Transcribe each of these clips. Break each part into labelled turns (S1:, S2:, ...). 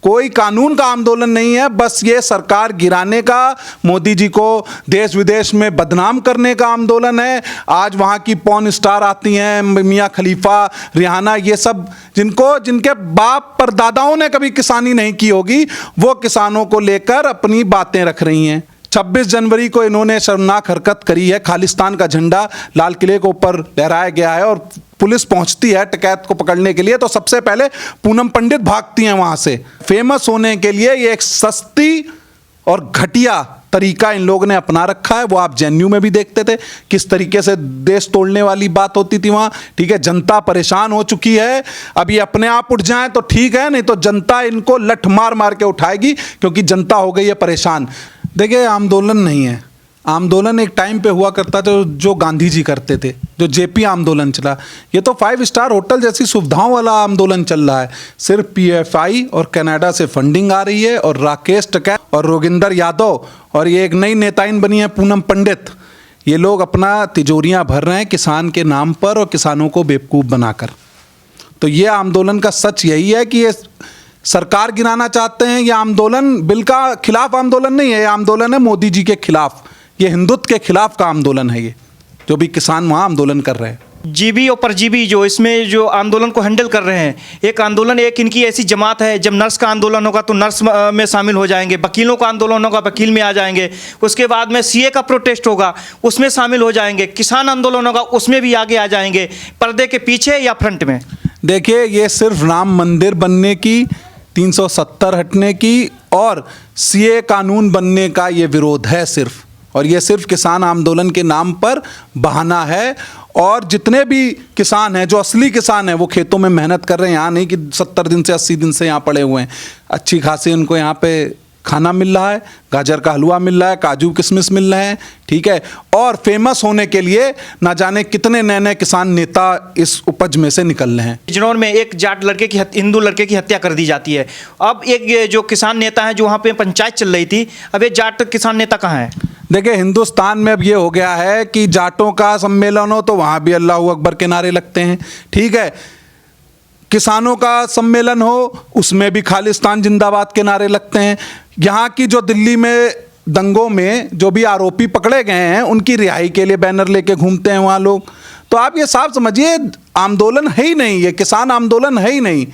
S1: कोई कानून का आंदोलन नहीं है, बस ये सरकार गिराने का, मोदी जी को देश विदेश में बदनाम करने का आंदोलन है। आज वहाँ की पॉर्न स्टार आती हैं, मियाँ खलीफा, रिहाना, ये सब जिनके बाप परदादाओं ने कभी किसानी नहीं की होगी, वो किसानों को लेकर अपनी बातें रख रही हैं। 26 जनवरी को इन्होंने शर्मनाक हरकत करी है। खालिस्तान का झंडा लाल किले के ऊपर लहराया गया है और पुलिस पहुंचती है डकैत को पकड़ने के लिए, तो सबसे पहले पूनम पंडित भागती हैं वहां से। फेमस होने के लिए ये एक सस्ती और घटिया तरीका इन लोगों ने अपना रखा है। वो आप जेएनयू में भी देखते थे किस तरीके से देश तोड़ने वाली बात होती थी वहां। ठीक है, जनता परेशान हो चुकी है। अब ये अपने आप उठ जाएं तो ठीक है, नहीं तो जनता इनको लठ मार मार के उठाएगी, क्योंकि जनता हो गई है परेशान। देखिए, आंदोलन नहीं है, आंदोलन एक टाइम पे हुआ करता था जो गांधी जी करते थे, जो जेपी आंदोलन चला। ये तो 5 स्टार होटल जैसी सुविधाओं वाला आंदोलन चल रहा है। सिर्फ पीएफआई और कनाडा से फंडिंग आ रही है, और राकेश टिकैत और योगेंद्र यादव और ये एक नई नेताइन बनी है पूनम पंडित, ये लोग अपना तिजोरियां भर रहे हैं किसान के नाम पर और किसानों को बेवकूफ़ बनाकर। तो ये आंदोलन का सच यही है कि ये सरकार गिराना चाहते हैं। ये आंदोलन बिल का खिलाफ आंदोलन नहीं है, ये आंदोलन है मोदी जी के खिलाफ, ये हिंदुत्व के खिलाफ का आंदोलन है। ये जो भी किसान वहाँ आंदोलन कर रहे हैं,
S2: जीबी और परजीबी जो इसमें जो आंदोलन को हैंडल कर रहे हैं, एक आंदोलन, एक इनकी ऐसी जमात है, जब नर्स का आंदोलन होगा तो नर्स में शामिल हो जाएंगे, वकीलों का आंदोलन होगा वकील में आ जाएंगे, उसके बाद में सीए का प्रोटेस्ट होगा उसमें शामिल हो जाएंगे, किसान आंदोलन होगा उसमें भी आगे आ जाएंगे, पर्दे के पीछे या फ्रंट में।
S1: देखिए, ये सिर्फ राम मंदिर बनने की, 370 हटने की और सीए कानून बनने का ये विरोध है सिर्फ, और ये सिर्फ किसान आंदोलन के नाम पर बहाना है। और जितने भी किसान हैं, जो असली किसान हैं, वो खेतों में मेहनत कर रहे हैं। यहाँ नहीं कि 70 दिन से 80 दिन से यहाँ पड़े हुए हैं, अच्छी खासी उनको यहाँ पे खाना मिल रहा है, गाजर का हलवा मिल रहा है, काजू किशमिश मिल रहे हैं। ठीक है, और फेमस होने के लिए ना जाने कितने नए नए किसान नेता इस उपज में से निकल रहे हैं।
S2: बिजनौर में एक जाट लड़के की, हिंदू लड़के की हत्या कर दी जाती है। अब एक जो किसान नेता है, जो वहाँ पे पंचायत चल रही थी, अब ये जाट किसान नेता कहाँ है?
S1: देखिए, हिंदुस्तान में अब ये हो गया है कि जाटों का सम्मेलन हो तो वहाँ भी अल्लाह अकबर के नारे लगते हैं। ठीक है, किसानों का सम्मेलन हो उसमें भी खालिस्तान जिंदाबाद के नारे लगते हैं। यहाँ की जो दिल्ली में दंगों में जो भी आरोपी पकड़े गए हैं, उनकी रिहाई के लिए बैनर लेके घूमते हैं वहाँ लोग। तो आप ये साफ समझिए, आंदोलन है ही नहीं, ये किसान आंदोलन है ही नहीं,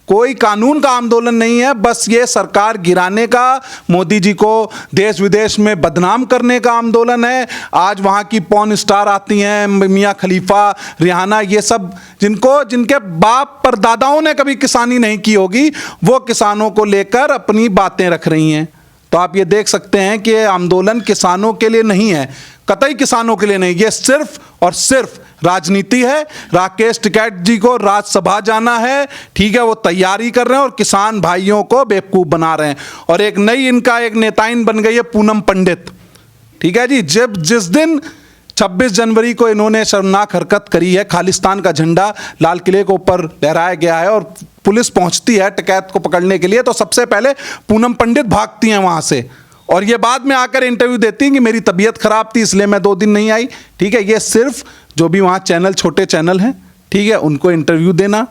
S1: कोई कानून का आंदोलन नहीं है, बस ये सरकार गिराने का, मोदी जी को देश विदेश में बदनाम करने का आंदोलन है। आज वहाँ की पॉर्न स्टार आती हैं, मियाँ खलीफा, रिहाना, ये सब जिनके बाप परदादाओं ने कभी किसानी नहीं की होगी, वो किसानों को लेकर अपनी बातें रख रही हैं। तो आप ये देख सकते हैं कि आंदोलन किसानों के लिए नहीं है, कतई किसानों के लिए नहीं, ये सिर्फ और सिर्फ राजनीति है। राकेश टिकैत जी को राज्यसभा जाना है, ठीक है, वो तैयारी कर रहे हैं और किसान भाइयों को बेवकूफ़ बना रहे हैं। और एक नई इनका एक नेताइन बन गई है पूनम पंडित। ठीक है जी, जिस दिन 26 जनवरी को इन्होंने शर्मनाक हरकत करी है, खालिस्तान का झंडा लाल किले के ऊपर लहराया गया है और पुलिस पहुंचती है डकैत को पकड़ने के लिए, तो सबसे पहले पूनम पंडित भागती हैं वहां से, और ये बाद में आकर इंटरव्यू देती हैं कि मेरी तबीयत खराब थी इसलिए मैं 2 दिन नहीं आई। ठीक है, ये सिर्फ जो भी वहाँ चैनल, छोटे चैनल हैं, ठीक है, उनको इंटरव्यू देना,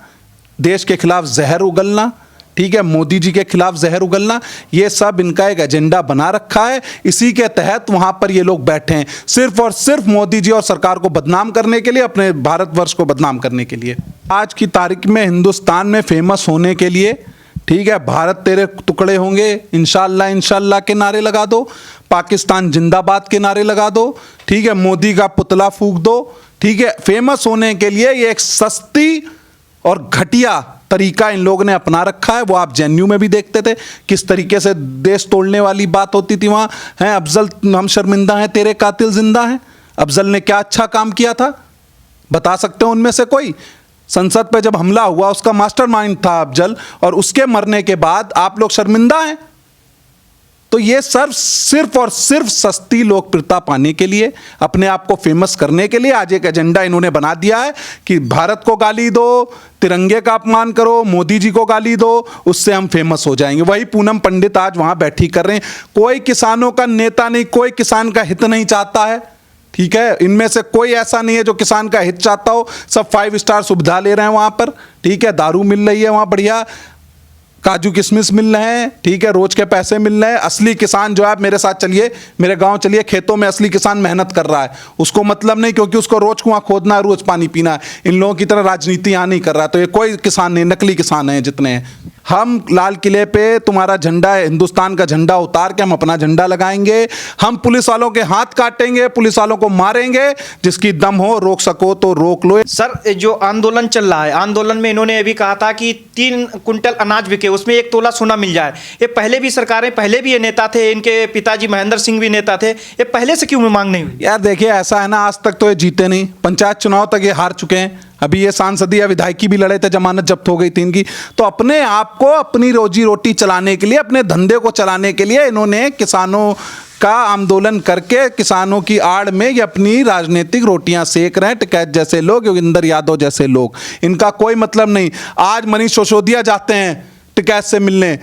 S1: देश के खिलाफ जहर उगलना, ठीक है, मोदी जी के खिलाफ जहर उगलना, ये सब इनका एक एजेंडा बना रखा है। इसी के तहत वहाँ पर ये लोग बैठे हैं, सिर्फ और सिर्फ मोदी जी और सरकार को बदनाम करने के लिए, अपने भारतवर्ष को बदनाम करने के लिए। आज की तारीख में हिंदुस्तान में फेमस होने के लिए, ठीक है, भारत तेरे टुकड़े होंगे, इंशाल्लाह इंशाल्लाह के नारे लगा दो, पाकिस्तान जिंदाबाद के नारे लगा दो, ठीक है, मोदी का पुतला फूंक दो। ठीक है, फेमस होने के लिए ये एक सस्ती और घटिया तरीका इन लोगों ने अपना रखा है। वो आप जेएनयू में भी देखते थे किस तरीके से देश तोड़ने वाली बात होती थी वहाँ। हैं अफजल, हम शर्मिंदा हैं, तेरे कातिल जिंदा हैं। अफजल ने क्या अच्छा काम किया था, बता सकते हो उनमें से कोई? संसद पे जब हमला हुआ, उसका मास्टरमाइंड था अफजल, और उसके मरने के बाद आप लोग शर्मिंदा हैं। तो ये सिर्फ और सिर्फ सस्ती लोकप्रियता पाने के लिए, अपने आप को फेमस करने के लिए आज एक एजेंडा इन्होंने बना दिया है कि भारत को गाली दो, तिरंगे का अपमान करो, मोदी जी को गाली दो, उससे हम फेमस हो जाएंगे। वही पूनम पंडित आज वहां बैठी कर रहे हैं। कोई किसानों का नेता नहीं, कोई किसान का हित नहीं चाहता है। ठीक है, इनमें से कोई ऐसा नहीं है जो किसान का हित चाहता हो। सब 5 स्टार सुविधा ले रहे हैं वहां पर, ठीक है, दारू मिल रही है वहां बढ़िया, काजू किशमिश मिल रहे हैं, ठीक है, रोज के पैसे मिल रहे हैं। असली किसान जो है, आप मेरे साथ चलिए, मेरे गांव चलिए, खेतों में असली किसान मेहनत कर रहा है, उसको मतलब नहीं, क्योंकि उसको रोज कुआं खोदना है, रोज पानी पीना है। इन लोगों की तरह राजनीति यहाँ नहीं कर रहा। तो ये कोई किसान नहीं, नकली किसान है जितने हैं। हम लाल किले पे तुम्हारा झंडा, हिंदुस्तान का झंडा उतार के हम अपना झंडा लगाएंगे। हम पुलिस वालों के हाथ काटेंगे, पुलिस वालों को मारेंगे। जिसकी दम हो, रोक सको तो रोक लो।
S2: सर, जो आंदोलन चल रहा है, आंदोलन में इन्होंने अभी कहा था कि 3 कुंटल अनाज बिके, उसमें 1 तोला सोना मिल जाए। ये पहले भी सरकारें, पहले भी ये नेता थे, इनके पिताजी महेंद्र सिंह भी नेता थे, ये पहले से क्यों मांग नहीं हुई?
S1: यार देखिए, ऐसा है ना, आज तक तो ये जीते नहीं, पंचायत चुनाव तक ये हार चुके हैं। अभी ये सांसदीय विधायकी भी लड़े थे, जमानत जब्त हो गई थी इनकी। तो अपने आप को, अपनी रोजी रोटी चलाने के लिए, अपने धंधे को चलाने के लिए इन्होंने किसानों का आंदोलन करके, किसानों की आड़ में ये अपनी राजनीतिक रोटियां सेक रहे हैं। टिकैत जैसे लोग, योगिंदर यादव जैसे लोग, इनका कोई मतलब नहीं। आज मनीष सिसोदिया जाते हैं टिकैत से मिलने,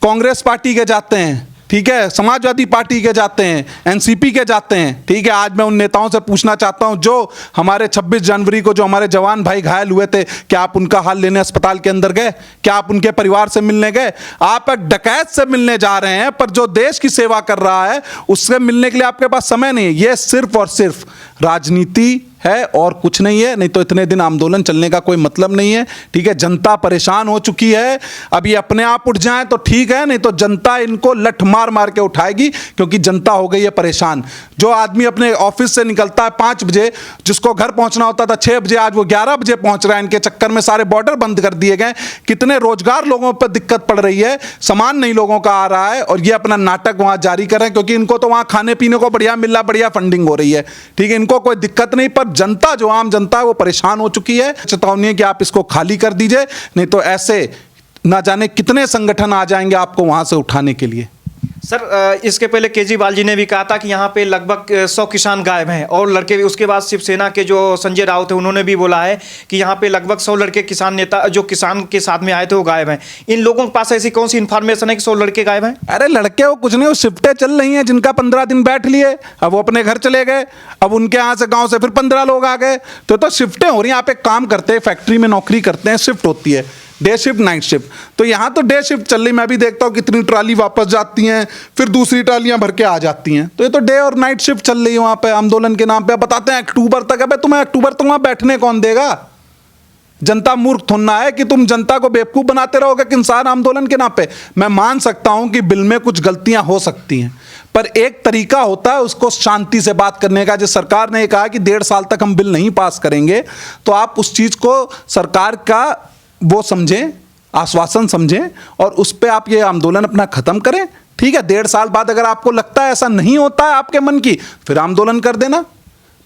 S1: कांग्रेस पार्टी के जाते हैं, ठीक है, समाजवादी पार्टी के जाते हैं, एनसीपी के जाते हैं, ठीक है। आज मैं उन नेताओं से पूछना चाहता हूं जो हमारे 26 जनवरी को जो हमारे जवान भाई घायल हुए थे, क्या आप उनका हाल लेने अस्पताल के अंदर गए? क्या आप उनके परिवार से मिलने गए? आप एक डकैत से मिलने जा रहे हैं, पर जो देश की सेवा कर रहा है उससे मिलने के लिए आपके पास समय नहीं है। यह सिर्फ और सिर्फ राजनीति है और कुछ नहीं है। नहीं तो इतने दिन आंदोलन चलने का कोई मतलब नहीं है, ठीक है। जनता परेशान हो चुकी है। अब ये अपने आप उठ जाएं तो ठीक है, नहीं तो जनता इनको लठ मार मार के उठाएगी, क्योंकि जनता हो गई है परेशान। जो आदमी अपने ऑफिस से निकलता है 5 बजे, जिसको घर पहुंचना होता था 6 बजे, आज वो 11 बजे पहुंच रहा है। इनके चक्कर में सारे बॉर्डर बंद कर दिए गए। कितने रोजगार लोगों पर दिक्कत पड़ रही है, सामान नहीं लोगों का आ रहा है, और ये अपना नाटक वहां जारी कर रहे हैं, क्योंकि इनको तो वहां खाने पीने को बढ़िया मिल रहा, बढ़िया फंडिंग हो रही है, ठीक है, इनको कोई दिक्कत नहीं। पर जनता, जो आम जनता है, वो परेशान हो चुकी है। चेतावनी है कि आप इसको खाली कर दीजिए, नहीं तो ऐसे ना जाने कितने संगठन आ जाएंगे आपको वहां से उठाने के लिए।
S2: सर, इसके पहले केजरीवाल जी ने भी कहा था कि यहाँ पे लगभग 100 किसान गायब हैं, और लड़के भी। उसके बाद शिवसेना के जो संजय राउत थे, उन्होंने भी बोला है कि यहाँ पे लगभग 100 लड़के किसान नेता जो किसान के साथ में आए थे वो गायब हैं। इन लोगों के पास ऐसी कौन सी इन्फॉर्मेशन है कि 100 लड़के गायब हैं?
S1: अरे लड़के वो कुछ नहीं, वो शिफ्टें चल रही हैं, जिनका 15 दिन बैठ लिए, अब वो अपने घर चले गए। अब उनके यहाँ से गाँव से फिर 15 लोग आ गए। तो शिफ्टें हो रही हैं। आप एक काम करते हैं, फैक्ट्री में नौकरी करते हैं, शिफ्ट होती है, डे शिफ्ट, नाइट शिफ्ट। तो यहाँ तो डे शिफ्ट चल रही, मैं भी देखता हूँ कितनी ट्राली वापस जाती हैं, फिर दूसरी ट्रालियां भर के आ जाती हैं। तो ये तो डे और नाइट शिफ्ट चल रही है वहाँ पे आंदोलन के नाम पे। बताते हैं अक्टूबर तक। अब तुम्हें अक्टूबर तक वहाँ बैठने कौन देगा? जनता मूर्ख थोड़ा है कि तुम जनता को बेवकूफ़ बनाते रहोगे किसान आंदोलन के नाम पे। मैं मान सकता हूं कि बिल में कुछ गलतियां हो सकती हैं, पर एक तरीका होता है उसको शांति से बात करने का। जिस सरकार ने कहा कि 1.5 साल तक हम बिल नहीं पास करेंगे, तो आप उस चीज़ को सरकार का वो समझें, आश्वासन समझें, और उस पर आप ये आंदोलन अपना ख़त्म करें, ठीक है। 1.5 साल बाद अगर आपको लगता है ऐसा नहीं होता है आपके मन की, फिर आंदोलन कर देना।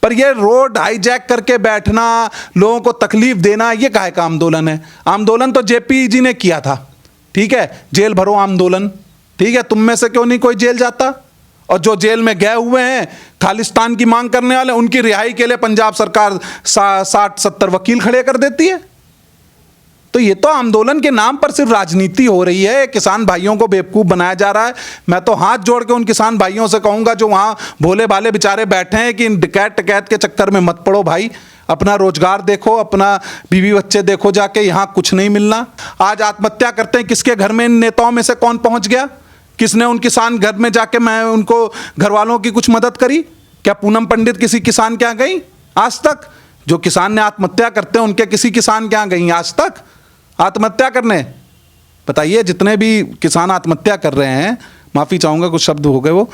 S1: पर ये रोड हाईजैक करके बैठना, लोगों को तकलीफ देना, ये काहे का आंदोलन है? आंदोलन तो जेपी जी ने किया था, ठीक है, जेल भरो आंदोलन, ठीक है। तुम में से क्यों नहीं कोई जेल जाता? और जो जेल में गए हुए हैं खालिस्तान की मांग करने वाले, उनकी रिहाई के लिए पंजाब सरकार 60-70 वकील खड़े कर देती है। तो ये तो आंदोलन के नाम पर सिर्फ राजनीति हो रही है, किसान भाइयों को बेवकूफ़ बनाया जा रहा है। मैं तो हाथ जोड़ के उन किसान भाइयों से कहूँगा जो वहाँ भोले भाले बेचारे बैठे हैं कि इन डकैत के चक्कर में मत पड़ो भाई। अपना रोजगार देखो, अपना बीवी बच्चे देखो जाके, यहाँ कुछ नहीं मिलना। आज आत्महत्या करते हैं, किसके घर में इन नेताओं में से कौन पहुँच गया? किसने उन किसान घर में जाके मैं उनको घर वालों की कुछ मदद करी? क्या पूनम पंडित किसी किसान के यहाँ गई आज तक? जो किसान ने आत्महत्या करते हैं उनके किसी किसान के यहाँ गई आज तक आत्महत्या करने? बताइए, जितने भी किसान आत्महत्या कर रहे हैं, माफ़ी चाहूँगा कुछ शब्द हो गए वो,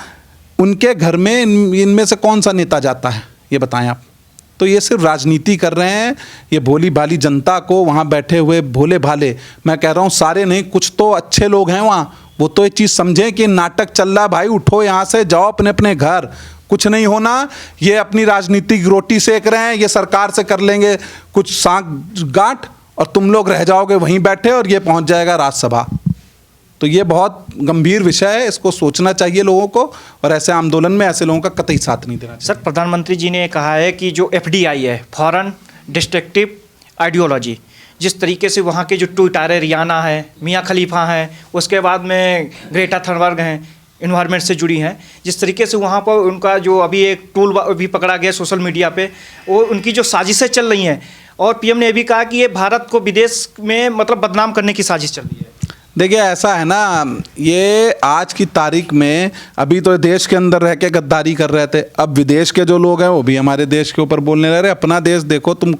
S1: उनके घर में इनमें से कौन सा नेता जाता है, ये बताएं आप। तो ये सिर्फ राजनीति कर रहे हैं, ये भोली भाली जनता को, वहाँ बैठे हुए भोले भाले, मैं कह रहा हूँ सारे नहीं, कुछ तो अच्छे लोग हैं वहाँ, वो तो ये चीज़ समझें कि नाटक चल रहा है भाई, उठो यहाँ से, जाओ अपने अपने घर, कुछ नहीं होना। ये अपनी राजनीतिक रोटी सेक रहे हैं, ये सरकार से कर लेंगे कुछ सांठ गांठ, और तुम लोग रह जाओगे वहीं बैठे, और ये पहुंच जाएगा राज्यसभा। तो ये बहुत गंभीर विषय है, इसको सोचना चाहिए लोगों को, और ऐसे आंदोलन में ऐसे लोगों का कतई साथ नहीं देना चाहिए।
S2: सर, प्रधानमंत्री जी ने कहा है कि जो FDI है, फॉरेन डिस्ट्रक्टिव आइडियोलॉजी, जिस तरीके से वहाँ के जो ट्विटारे रियाना है, मियाँ खलीफा हैं, उसके बाद में ग्रेटा थनबर्ग हैं, इन्वायरमेंट से जुड़ी हैं, जिस तरीके से वहाँ पर उनका जो अभी एक टूल भी पकड़ा गया सोशल मीडिया पे, वो उनकी जो साजिशें चल रही हैं, और PM ने भी कहा कि ये भारत को विदेश में मतलब बदनाम करने की साजिश चल रही है।
S1: देखिए ऐसा है ना, ये आज की तारीख में अभी तो देश के अंदर रह के गद्दारी कर रहे थे, अब विदेश के जो लोग हैं वो भी हमारे देश के ऊपर बोलने लग रहे। अपना देश देखो, तुम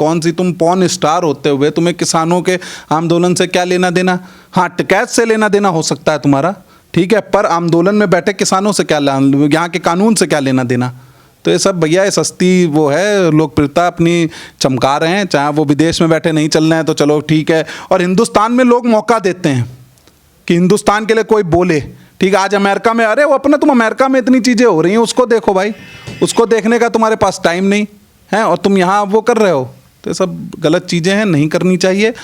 S1: पॉर्न स्टार होते हुए तुम्हें किसानों के आंदोलन से क्या लेना देना? हाँ, टिकैत से लेना देना हो सकता है तुम्हारा, ठीक है, पर आंदोलन में बैठे किसानों से क्या, यहाँ के कानून से क्या लेना देना? तो ये सब भैया ये सस्ती वो है, लोकप्रियता अपनी चमका रहे हैं, चाहे वो विदेश में बैठे नहीं चल रहे हैं तो चलो ठीक है। और हिंदुस्तान में लोग मौका देते हैं कि हिंदुस्तान के लिए कोई बोले, ठीक है। आज अमेरिका में, अरे वो अपना, तुम अमेरिका में इतनी चीज़ें हो रही हैं, उसको देखो भाई, उसको देखने का तुम्हारे पास टाइम नहीं है और तुम यहाँ वो कर रहे हो। तो ये सब गलत चीज़ें हैं, नहीं करनी चाहिए।